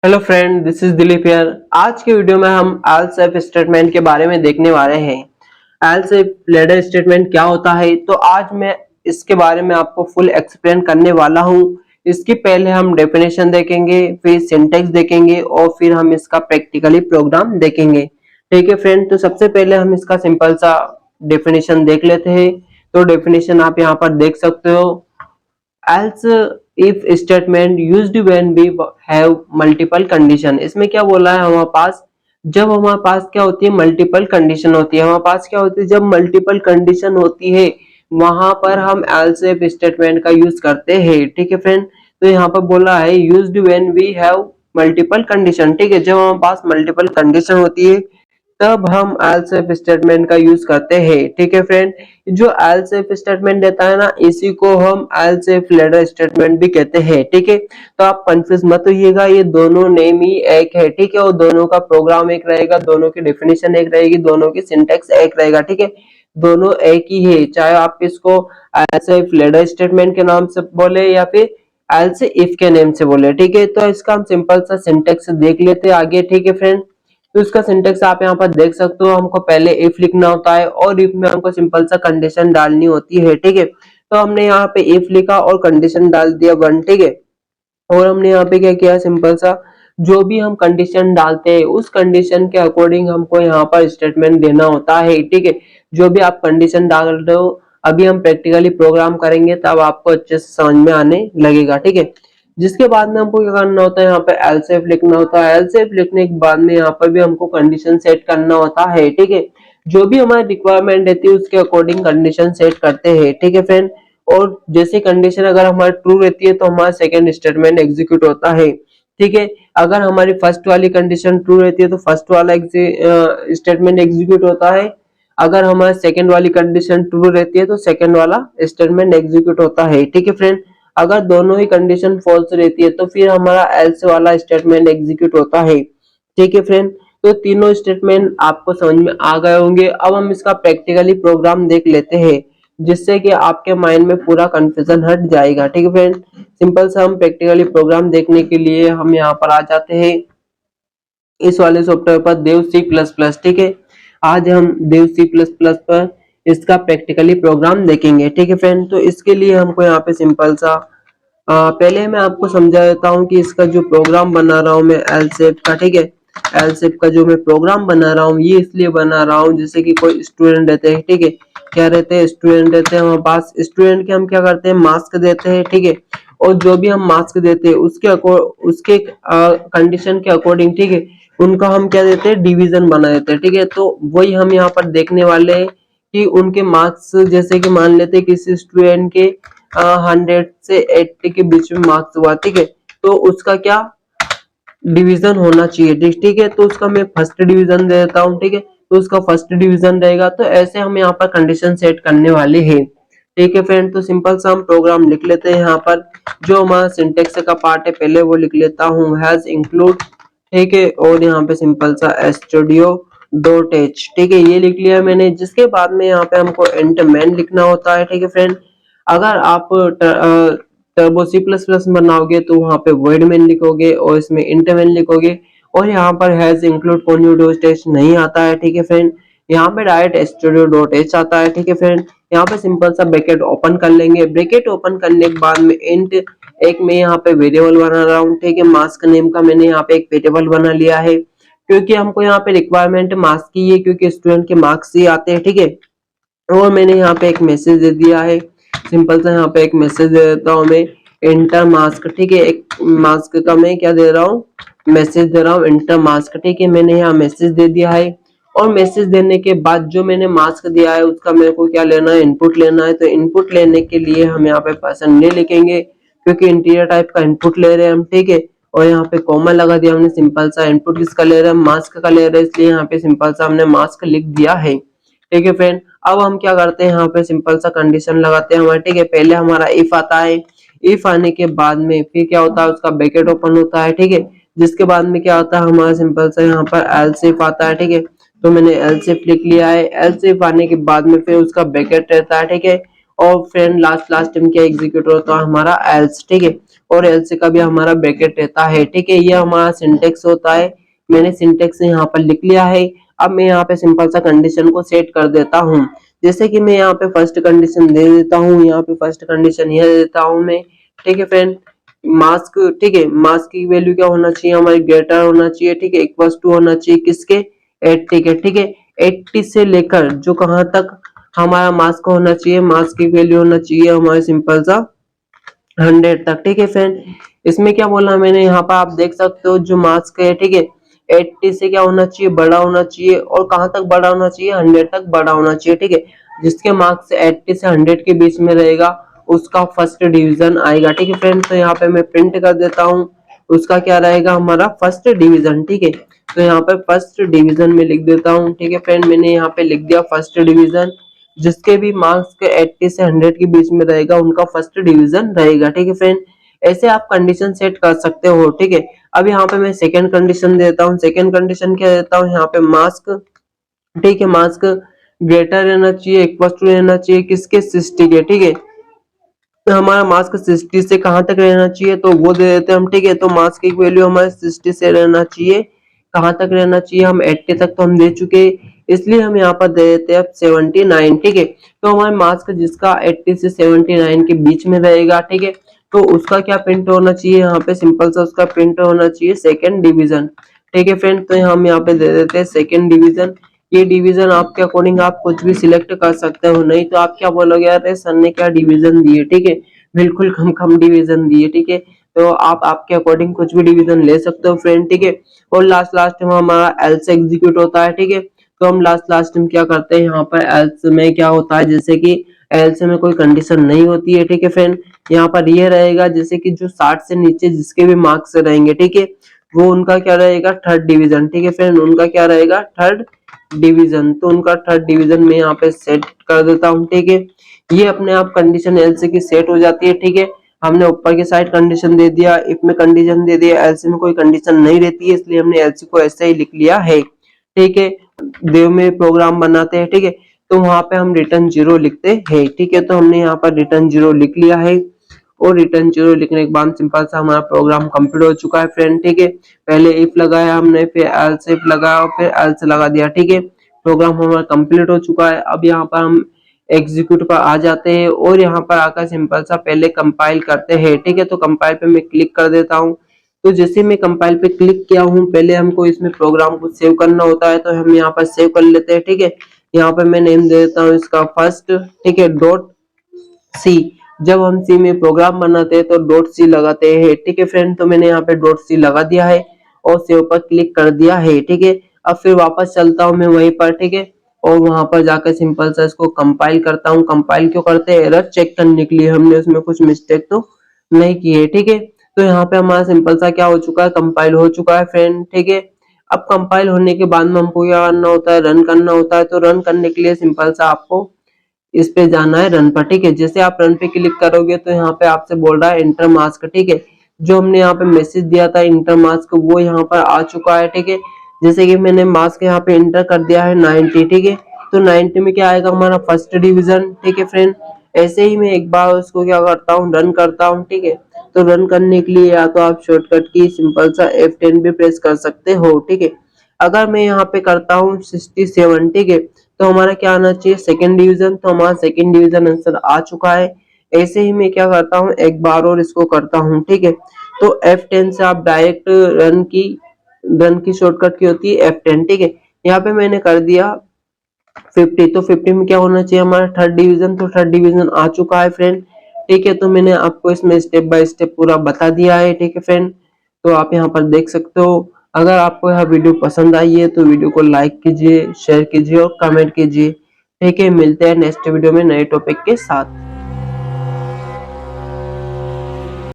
Hello friend, this is Dilip here. आज के video में हम एल्स इफ स्टेटमेंट के बारे में देखने वाले हैं। एल्स इफ लेटर स्टेटमेंट क्या होता है, तो आज मैं इसके बारे में आपको फुल एक्सप्लेन करने वाला हूं। इसके पहले हम डेफिनेशन देखेंगे, फिर सिंटैक्स देखेंगे और फिर हम इसका प्रैक्टिकली प्रोग्राम देखेंगे। ठीक है फ्रेंड, तो सबसे पहले हम इसका सिंपल सा डेफिनेशन देख लेते हैं। तो डेफिनेशन आप यहाँ पर देख सकते हो। else if statement used when we have multiple condition। इसमें क्या बोला है हमारे पास, जब हमारे पास क्या होती है मल्टीपल कंडीशन होती है। हमारे पास क्या होती है जब मल्टीपल कंडीशन होती है, वहां पर हम else if स्टेटमेंट का यूज करते हैं। ठीक है फ्रेंड, तो यहाँ पर बोला है used when we have multiple condition. ठीक है, जब हमारे पास मल्टीपल कंडीशन होती है तब हम एल्स इफ स्टेटमेंट का यूज करते हैं। ठीक है फ्रेंड, जो एल्स इफ स्टेटमेंट देता है ना, इसी को हम एल्स इफ लेटर स्टेटमेंट भी कहते हैं। ठीक है, तो आप कंफ्यूज मत होइएगा, ये दोनों नेम ही एक है। ठीक है, और दोनों का प्रोग्राम एक रहेगा, दोनों की डेफिनेशन एक रहेगी, दोनों की सिंटैक्स एक रहेगा। ठीक है, दोनों एक ही है, चाहे आप इसको एल्स इफ लेटर स्टेटमेंट के नाम से बोले या फिर एल्स इफ के नेम से बोले। ठीक है, तो इसका हम सिंपल सा सिंटैक्स देख लेते हैं आगे। ठीक है फ्रेंड, तो इसका सिंटेक्स आप यहाँ पर देख सकते हो। हमको पहले इफ लिखना होता है और इफ में हमको सिंपल सा कंडीशन डालनी होती है। ठीक है, तो हमने यहाँ पे इफ लिखा और कंडीशन डाल दिया 1। ठीक है, और हमने यहाँ पे क्या किया, सिंपल सा जो भी हम कंडीशन डालते हैं उस कंडीशन के अकॉर्डिंग हमको यहाँ पर स्टेटमेंट देना होता है। ठीक है, जो भी आप कंडीशन डाल रहे हो, अभी हम प्रैक्टिकली प्रोग्राम करेंगे तब आपको अच्छे से समझ में आने लगेगा। ठीक है, जिसके बाद में हमको क्या करना होता है, यहाँ पे एल्स इफ लिखना होता है। एल्स इफ लिखने के बाद में यहाँ पर भी हमको कंडीशन सेट करना होता है। ठीक है, जो भी हमारी रिक्वायरमेंट रहती है उसके अकॉर्डिंग कंडीशन सेट करते हैं। ठीक है फ्रेंड, और जैसे कंडीशन अगर हमारी ट्रू रहती है तो हमारा सेकंड स्टेटमेंट एग्जीक्यूट होता है। ठीक है, अगर हमारी फर्स्ट वाली कंडीशन ट्रू रहती है तो फर्स्ट वाला स्टेटमेंट एग्जीक्यूट होता है। अगर हमारी सेकंड वाली कंडीशन ट्रू रहती है तो सेकंड वाला स्टेटमेंट एग्जीक्यूट होता है। ठीक है फ्रेंड, अगर दोनों ही कंडीशन फॉल्स रहती है तो फिर हमारा एल्स वाला स्टेटमेंट एग्जीक्यूट होता है। ठीक है फ्रेंड, तो तीनों स्टेटमेंट आपको समझ में आ गए होंगे। अब हम इसका प्रैक्टिकली प्रोग्राम देख लेते हैं, जिससे कि आपके माइंड में पूरा कंफ्यूजन हट जाएगा। ठीक है फ्रेंड, सिंपल सा हम प्रैक्टिकली प्रोग्राम देखने के लिए हम यहाँ पर आ जाते हैं इस वाले सॉफ्टवेयर पर, देव सी प्लस प्लस। ठीक है, आज हम देव सी प्लस प्लस पर इसका प्रैक्टिकली प्रोग्राम देखेंगे। ठीक है फ्रेंड, तो इसके लिए हमको यहाँ पे सिंपल सा पहले मैं आपको समझा देता हूँ कि इसका जो प्रोग्राम बना रहा हूँ मैं एलसेप का। ठीक है, एलसेप का जो मैं प्रोग्राम बना रहा हूँ ये इसलिए बना रहा हूँ जैसे कि कोई स्टूडेंट रहते हैं। ठीक है, क्या रहते हैं, स्टूडेंट रहते हैं हमारे पास। स्टूडेंट के हम क्या करते हैं, मार्क्स देते हैं। ठीक है, और जो भी हम मार्क्स देते हैं उसके कंडीशन के अकॉर्डिंग, ठीक है, उनका हम क्या देते हैं, डिवीजन बना देते हैं। ठीक है, तो वही हम यहाँ पर देखने वाले हैं कि उनके मार्क्स, जैसे कि मान लेते हैं किसी स्टूडेंट के 100 से 80 के बीच में मार्क्स हुआ। ठीक है, तो उसका क्या डिवीजन होना चाहिए। ठीक है, तो उसका मैं फर्स्ट डिवीजन दे देता हूँ। ठीक है, तो उसका फर्स्ट डिवीजन रहेगा। तो ऐसे हम यहाँ पर कंडीशन सेट करने वाले हैं। ठीक है फ्रेंड, तो सिंपल सा हम प्रोग्राम लिख लेते हैं। यहाँ पर जो हमारा सिंटेक्स का पार्ट है पहले वो लिख लेता हूँ, हैज इंक्लूड। ठीक है, और यहाँ पे सिंपल सा स्टूडियो डॉट एच। ठीक है, ये लिख लिया मैंने। जिसके बाद में यहाँ पे हमको एंड मेन लिखना होता है। ठीक है फ्रेंड, अगर आप टर्बो सी प्लस प्लस बनाओगे तो वहां पे वर्ड मेन लिखोगे और इसमें इंट मेन लिखोगे, और यहाँ पर हैज इंक्लूड टेस्ट नहीं आता है। ठीक है फ्रेंड, यहाँ पे डायरेक्ट स्टूडियो डॉट एच आता है। ठीक है फ्रेंड, यहाँ पे सिंपल सा ब्रैकेट ओपन कर लेंगे। ब्रैकेट ओपन करने के बाद में इंट एक मैं यहाँ पे वेरिएबल बना रहा हूँ। ठीक है, मास्क नेम का मैंने यहाँ पे एक वेरिएबल बना लिया है, क्योंकि हमको यहाँ पे रिक्वायरमेंट मास्क की है, क्योंकि स्टूडेंट के मार्क्स ही आते हैं। ठीक है, और मैंने यहाँ पे एक मैसेज दे दिया है। सिंपल सा यहाँ पे एक मैसेज दे देता हूँ मैं, इंटर मास्क। ठीक है, एक मास्क का मैं क्या दे रहा हूँ, मैसेज दे रहा हूँ, इंटर मास्क। ठीक है, मैंने यहाँ मैसेज दे दिया है। और मैसेज देने के बाद जो मैंने मास्क दिया है उसका मेरे को क्या लेना है, इनपुट लेना है। तो इनपुट लेने के लिए हम यहाँ पे % ले लिखेंगे, क्योंकि इंटीरियर टाइप का इनपुट ले रहे हैं हम। ठीक है, और यहाँ पे कॉमा लगा दिया हमने। सिंपल सा इनपुट किसका ले रहे हैं, मास्क का ले रहे हैं, इसलिए यहाँ पे सिंपल सा हमने मास्क लिख दिया है। ठीक है फ्रेंड, अब हम क्या करते हैं, यहाँ पे सिंपल सा कंडीशन लगाते हैं हमारे। ठीक है, पहले हमारा इफ आता है। इफ आने के बाद में फिर क्या होता है, उसका ब्रैकेट ओपन होता है। ठीक है, जिसके बाद में क्या होता है, हमारा सिंपल सा यहाँ पर एल्स इफ आता है। ठीक है, तो मैंने एल्स इफ लिख लिया है। एल्स इफ आने के बाद में फिर उसका ब्रैकेट रहता है। ठीक है, और फ्रेंड लास्ट टर्म क्या एग्जीक्यूट होता है हमारा एल्स, ठीक है, और एल्स का भी हमारा ब्रैकेट रहता है, ठीक है। ये हमारा सिंटेक्स होता है, मैंने सिंटेक्स यहाँ पर लिख लिया है। अब मैं यहाँ पे सिंपल सा कंडीशन को सेट कर देता हूँ, जैसे कि मैं यहाँ पे फर्स्ट कंडीशन दे देता हूँ, यहाँ पे फर्स्ट कंडीशन ये दे देता हूँ मैं, ठीक है फ्रेंड। मास्क, ठीक है, मास्क की वैल्यू क्या होना चाहिए हमारी, ग्रेटर होना चाहिए, ठीक है, इक्वल्स टू होना चाहिए किसके, 80 के, ठीक है। 80 से लेकर जो कहाँ तक हमारा मास्क होना चाहिए, मास्क की वैल्यू होना चाहिए हमारे सिंपल सा 100 तक, ठीक है फ्रेंड। इसमें क्या बोला मैंने, यहाँ पर आप देख सकते हो जो मास्क है, ठीक है, 80 से क्या होना चाहिए, बड़ा होना चाहिए, और कहाँ तक बड़ा होना चाहिए, 100 तक बड़ा होना चाहिए, ठीक है। जिसके मार्क्स 80 से 100 के बीच में रहेगा उसका फर्स्ट डिवीजन आएगा, ठीक है फ्रेंड। तो यहाँ पे मैं प्रिंट कर देता हूँ, उसका क्या रहेगा हमारा फर्स्ट डिवीजन, ठीक है। तो यहाँ पर फर्स्ट डिवीजन में लिख देता हूँ, ठीक है फ्रेंड, मैंने यहाँ पे लिख दिया फर्स्ट डिवीजन। जिसके भी मार्क्स के 80 से 100 के बीच में रहेगा उनका फर्स्ट डिवीजन रहेगा, ठीक है फ्रेंड। ऐसे आप कंडीशन सेट कर सकते हो, ठीक है। अब यहाँ पे मैं सेकंड कंडीशन देता हूँ, सेकंड कंडीशन क्या देता हूँ यहाँ पे, मास्क, ठीक है, मास्क ग्रेटर रहना चाहिए, इक्वल टू रहना चाहिए किसके, 60 के, ठीक है। तो हमारा मास्क 60 से कहाँ तक रहना चाहिए, तो वो दे देते हैं हम, ठीक है। तो मास्क की वैल्यू हमारे 60 से रहना चाहिए, कहाँ तक रहना चाहिए, हम 80 तक तो हम दे चुके, इसलिए हम यहाँ पर दे देते हैं 79, ठीक है। तो हमारे मास्क जिसका 80 से 79 के बीच में रहेगा, ठीक है, तो उसका क्या प्रिंट होना चाहिए, यहाँ पे सिंपल सा उसका प्रिंट होना चाहिए सेकेंड डिवीजन, ठीक है फ्रेंड। तो हम यहाँ पे दे देते हैं सेकेंड डिवीजन। ये डिवीजन आपके अकॉर्डिंग आप कुछ भी सिलेक्ट कर सकते हो, नहीं तो आप क्या बोलोगे, यार सर ने क्या डिवीजन दिए, ठीक है, बिल्कुल कम कम डिवीजन दिए, ठीक है। तो आप आपके अकॉर्डिंग कुछ भी डिवीजन ले सकते हो फ्रेंड, ठीक है। और लास्ट में हमारा एल्स एग्जीक्यूट होता है, ठीक है। तो हम लास्ट में क्या करते हैं, यहाँ पर एल्स में क्या होता है, जैसे कि एल्स में कोई कंडीशन नहीं होती है, ठीक है फ्रेंड। यहाँ पर ये रहेगा जैसे कि जो 60 से नीचे जिसके भी मार्क्स रहेंगे, ठीक है, वो उनका क्या रहेगा, थर्ड डिवीजन, ठीक है फ्रेंड, उनका क्या रहेगा, थर्ड डिवीजन। तो उनका थर्ड डिवीजन में यहाँ पे सेट कर देता हूँ, ठीक है। ये अपने आप कंडीशन एल्स की सेट हो जाती है, ठीक है। हमने ऊपर की साइड कंडीशन दे दिया, इफ में कंडीशन दे दिया, एल्स में कोई कंडीशन नहीं रहती है, इसलिए हमने एल्स को ऐसे ही लिख लिया है, ठीक है। देव में प्रोग्राम बनाते हैं, ठीक है, तो वहां पे हम रिटर्न 0 लिखते हैं, ठीक है। तो हमने यहाँ पर रिटर्न 0 लिख लिया है, और रिटर्न 0 लिखने के बाद सिंपल सा हमारा प्रोग्राम कंप्लीट हो चुका है फ्रेंड, ठीक है। पहले इफ लगाया हमने, फिर एल्स इफ लगाया, और फिर एल्स लगा दिया, ठीक है। प्रोग्राम हमारा कंप्लीट हो चुका है। अब यहाँ पर हम एग्जीक्यूट पर आ जाते हैं, और यहाँ पर आकर सिंपल सा पहले कंपाइल करते हैं, ठीक है। तो कंपाइल पे मैं क्लिक कर देता हूँ। तो जैसे मैं कंपाइल पे क्लिक किया हूँ, पहले हमको इसमें प्रोग्राम को सेव करना होता है, तो हम यहाँ पर सेव कर लेते हैं, ठीक है। यहाँ पर मैं नेम दे देता हूँ इसका फर्स्ट, ठीक है, डॉट सी। जब हम सी में प्रोग्राम बनाते हैं तो डॉट सी लगाते हैं, ठीक है फ्रेंड। तो मैंने यहाँ पे डॉट सी लगा दिया है और सेव पर क्लिक कर दिया है, ठीक है। अब फिर वापस चलता हूँ मैं वहीं पर, ठीक है, और वहां पर जाकर सिंपल सा इसको कंपाइल करता हूँ। कंपाइल क्यों करते हैं, एरर चेक करने के लिए, हमने उसमें कुछ मिस्टेक तो नहीं की है, ठीक है। तो यहाँ पे हमारा सिंपल सा क्या हो चुका है, कंपाइल हो चुका है फ्रेंड, ठीक है। अब कंपाइल होने के बाद में हमको क्या करना होता है, रन करना होता है। तो रन करने के लिए सिंपल सा आपको इस पे जाना है रन पर, ठीक है। जैसे आप रन पे क्लिक करोगे तो यहाँ पे आपसे बोल रहा है इंटर मास्क, ठीक है। जो हमने यहाँ पे मैसेज दिया था इंटर मास्क, वो यहाँ पर आ चुका है, ठीक है। जैसे कि मैंने मास्क यहाँ पे इंटर कर दिया है 90, ठीक है। तो 90 में क्या आएगा हमारा फर्स्ट डिवीजन, ठीक है फ्रेंड। ऐसे ही मैं एक बार उसको क्या करता हूँ, रन करता हूँ, ठीक है। तो रन करने के लिए या तो आप शॉर्टकट की सिंपल सा F10 भी प्रेस कर सकते हो, ठीक है। अगर मैं यहाँ पे करता हूँ 67, ठीक है, तो हमारा क्या आना चाहिए, सेकंड डिवीजन। तो हमारा सेकंड डिवीजन आंसर आ चुका है। ऐसे ही मैं क्या करता हूँ, एक बार और इसको करता हूँ, ठीक है। तो F10 से आप डायरेक्ट रन की शॉर्टकट की होती है F10, ठीक है। यहाँ पे मैंने कर दिया 50, तो 50 में क्या होना चाहिए हमारा थर्ड डिवीजन। तो थर्ड डिवीजन आ चुका है फ्रेंड, ठीक है। तो मैंने आपको इसमें स्टेप बाय स्टेप पूरा बता दिया है, ठीक है फ्रेंड। तो आप यहाँ पर देख सकते हो। अगर आपको यह वीडियो पसंद आई है तो वीडियो को लाइक कीजिए, शेयर कीजिए और कमेंट कीजिए, ठीक है। मिलते हैं नेक्स्ट वीडियो में नए टॉपिक के साथ।